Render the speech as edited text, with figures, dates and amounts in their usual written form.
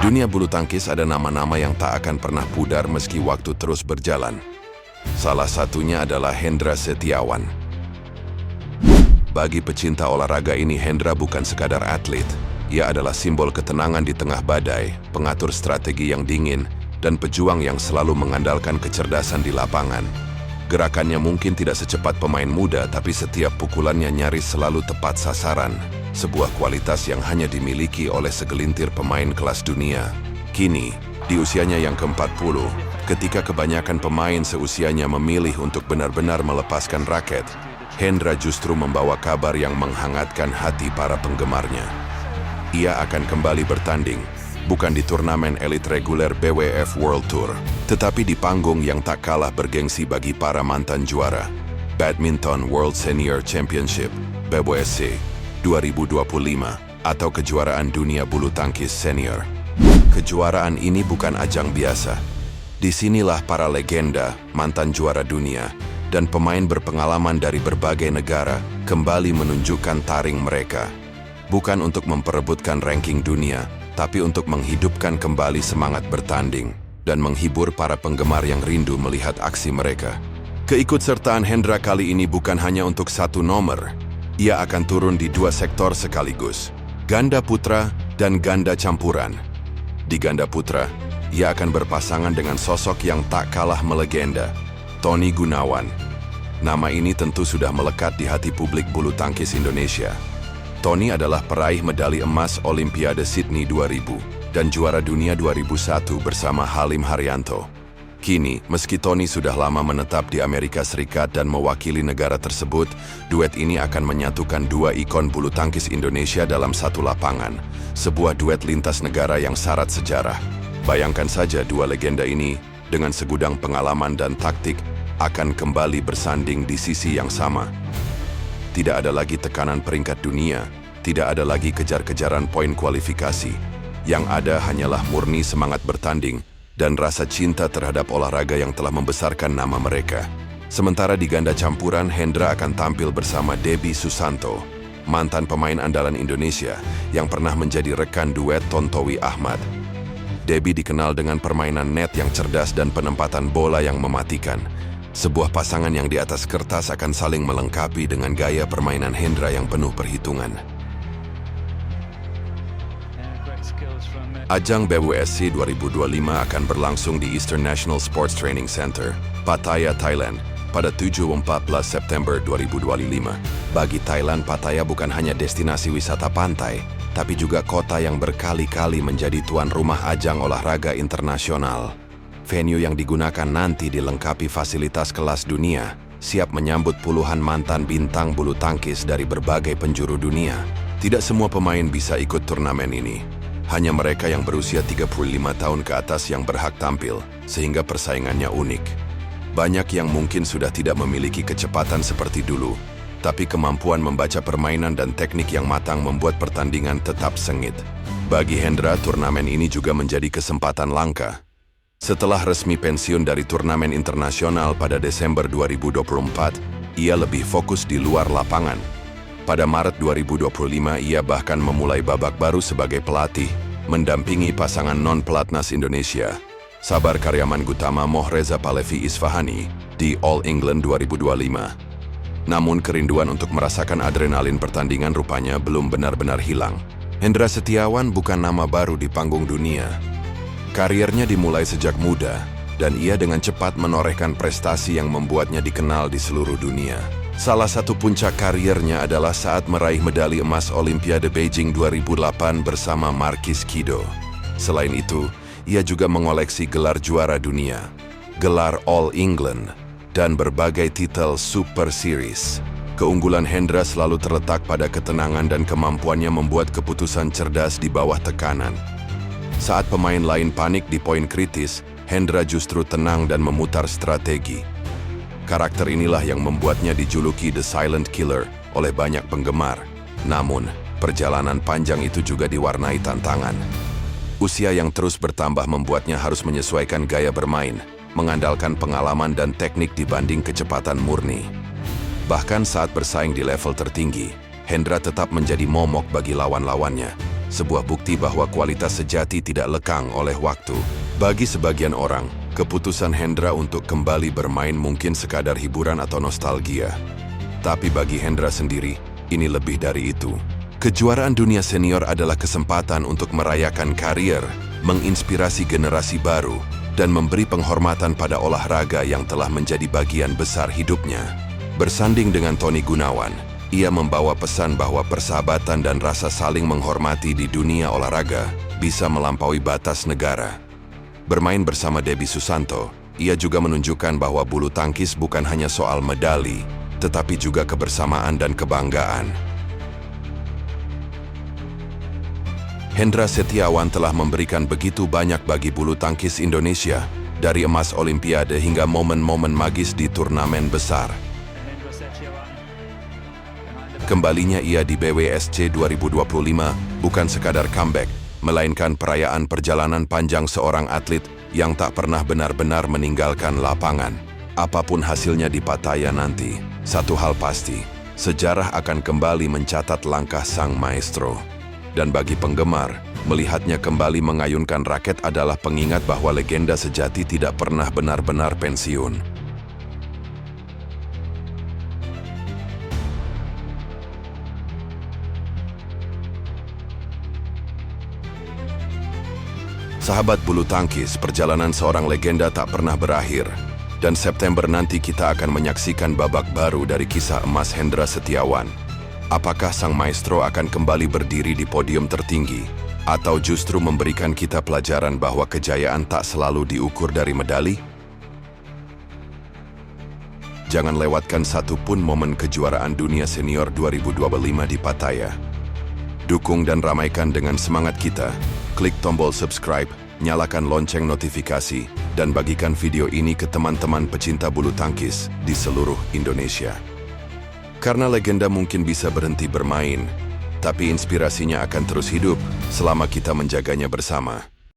dunia bulu tangkis ada nama-nama yang tak akan pernah pudar meski waktu terus berjalan. Salah satunya adalah Hendra Setiawan. Bagi pecinta olahraga ini, Hendra bukan sekadar atlet. Ia adalah simbol ketenangan di tengah badai, pengatur strategi yang dingin, dan pejuang yang selalu mengandalkan kecerdasan di lapangan. Gerakannya mungkin tidak secepat pemain muda, tapi setiap pukulannya nyaris selalu tepat sasaran. Sebuah kualitas yang hanya dimiliki oleh segelintir pemain kelas dunia. Kini, di usianya yang ke-40, ketika kebanyakan pemain seusianya memilih untuk benar-benar melepaskan raket, Hendra justru membawa kabar yang menghangatkan hati para penggemarnya. Ia akan kembali bertanding, bukan di turnamen elit reguler BWF World Tour, tetapi di panggung yang tak kalah bergengsi bagi para mantan juara, Badminton World Senior Championship, BWSC, 2025, atau Kejuaraan Dunia Bulu Tangkis Senior. Kejuaraan ini bukan ajang biasa. Disinilah para legenda, mantan juara dunia, dan pemain berpengalaman dari berbagai negara kembali menunjukkan taring mereka. Bukan untuk memperebutkan ranking dunia, tapi untuk menghidupkan kembali semangat bertanding dan menghibur para penggemar yang rindu melihat aksi mereka. Keikutsertaan Hendra kali ini bukan hanya untuk satu nomor. Ia akan turun di dua sektor sekaligus, ganda putra dan ganda campuran. Di ganda putra, ia akan berpasangan dengan sosok yang tak kalah melegenda, Tony Gunawan. Nama ini tentu sudah melekat di hati publik bulu tangkis Indonesia. Tony adalah peraih medali emas Olimpiade Sydney 2000 dan juara dunia 2001 bersama Halim Haryanto. Kini, meski Tony sudah lama menetap di Amerika Serikat dan mewakili negara tersebut, duet ini akan menyatukan dua ikon bulu tangkis Indonesia dalam satu lapangan. Sebuah duet lintas negara yang syarat sejarah. Bayangkan saja dua legenda ini, dengan segudang pengalaman dan taktik, akan kembali bersanding di sisi yang sama. Tidak ada lagi tekanan peringkat dunia, tidak ada lagi kejar-kejaran poin kualifikasi. Yang ada hanyalah murni semangat bertanding dan rasa cinta terhadap olahraga yang telah membesarkan nama mereka. Sementara di ganda campuran, Hendra akan tampil bersama Debbie Susanto, mantan pemain andalan Indonesia yang pernah menjadi rekan duet Tontowi Ahmad. Debbie dikenal dengan permainan net yang cerdas dan penempatan bola yang mematikan. Sebuah pasangan yang di atas kertas akan saling melengkapi dengan gaya permainan Hendra yang penuh perhitungan. Ajang BWSC 2025 akan berlangsung di Eastern National Sports Training Center, Pattaya, Thailand, pada 7-14 September 2025. Bagi Thailand, Pattaya bukan hanya destinasi wisata pantai, tapi juga kota yang berkali-kali menjadi tuan rumah ajang olahraga internasional. Venue yang digunakan nanti dilengkapi fasilitas kelas dunia, siap menyambut puluhan mantan bintang bulu tangkis dari berbagai penjuru dunia. Tidak semua pemain bisa ikut turnamen ini. Hanya mereka yang berusia 35 tahun ke atas yang berhak tampil, sehingga persaingannya unik. Banyak yang mungkin sudah tidak memiliki kecepatan seperti dulu, tapi kemampuan membaca permainan dan teknik yang matang membuat pertandingan tetap sengit. Bagi Hendra, turnamen ini juga menjadi kesempatan langka. Setelah resmi pensiun dari turnamen internasional pada Desember 2024, ia lebih fokus di luar lapangan. Pada Maret 2025, ia bahkan memulai babak baru sebagai pelatih, mendampingi pasangan non-pelatnas Indonesia, Sabar Karyaman Gutama Mohreza Palevi Isfahani, di All England 2025. Namun kerinduan untuk merasakan adrenalin pertandingan rupanya belum benar-benar hilang. Hendra Setiawan bukan nama baru di panggung dunia. Karirnya dimulai sejak muda, dan ia dengan cepat menorehkan prestasi yang membuatnya dikenal di seluruh dunia. Salah satu puncak karirnya adalah saat meraih medali emas Olimpiade Beijing 2008 bersama Marquis Kido. Selain itu, ia juga mengoleksi gelar juara dunia, gelar All England, dan berbagai titel Super Series. Keunggulan Hendra selalu terletak pada ketenangan dan kemampuannya membuat keputusan cerdas di bawah tekanan. Saat pemain lain panik di poin kritis, Hendra justru tenang dan memutar strategi. Karakter inilah yang membuatnya dijuluki The Silent Killer oleh banyak penggemar. Namun, perjalanan panjang itu juga diwarnai tantangan. Usia yang terus bertambah membuatnya harus menyesuaikan gaya bermain, mengandalkan pengalaman dan teknik dibanding kecepatan murni. Bahkan saat bersaing di level tertinggi, Hendra tetap menjadi momok bagi lawan-lawannya. sebuah bukti bahwa kualitas sejati tidak lekang oleh waktu. Bagi sebagian orang, keputusan Hendra untuk kembali bermain mungkin sekadar hiburan atau nostalgia. Tapi bagi Hendra sendiri, ini lebih dari itu. Kejuaraan dunia senior adalah kesempatan untuk merayakan karier, menginspirasi generasi baru, dan memberi penghormatan pada olahraga yang telah menjadi bagian besar hidupnya. Bersanding dengan Tony Gunawan, ia membawa pesan bahwa persahabatan dan rasa saling menghormati di dunia olahraga bisa melampaui batas negara. Bermain bersama Debbie Susanto, ia juga menunjukkan bahwa bulu tangkis bukan hanya soal medali, tetapi juga kebersamaan dan kebanggaan. Hendra Setiawan telah memberikan begitu banyak bagi bulu tangkis Indonesia, dari emas Olimpiade hingga momen-momen magis di turnamen besar. Kembalinya ia di BWSC 2025 bukan sekadar comeback, melainkan perayaan perjalanan panjang seorang atlet yang tak pernah benar-benar meninggalkan lapangan. Apapun hasilnya di Pattaya nanti, satu hal pasti, sejarah akan kembali mencatat langkah sang maestro. Dan bagi penggemar, melihatnya kembali mengayunkan raket adalah pengingat bahwa legenda sejati tidak pernah benar-benar pensiun. Sahabat bulu tangkis, perjalanan seorang legenda tak pernah berakhir. Dan September nanti kita akan menyaksikan babak baru dari kisah emas Hendra Setiawan. Apakah sang maestro akan kembali berdiri di podium tertinggi? Atau justru memberikan kita pelajaran bahwa kejayaan tak selalu diukur dari medali? Jangan lewatkan satupun momen kejuaraan dunia senior 2025 di Pattaya. Dukung dan ramaikan dengan semangat kita. Klik tombol subscribe, nyalakan lonceng notifikasi, dan bagikan video ini ke teman-teman pecinta bulu tangkis di seluruh Indonesia. Karena legenda mungkin bisa berhenti bermain, tapi inspirasinya akan terus hidup selama kita menjaganya bersama.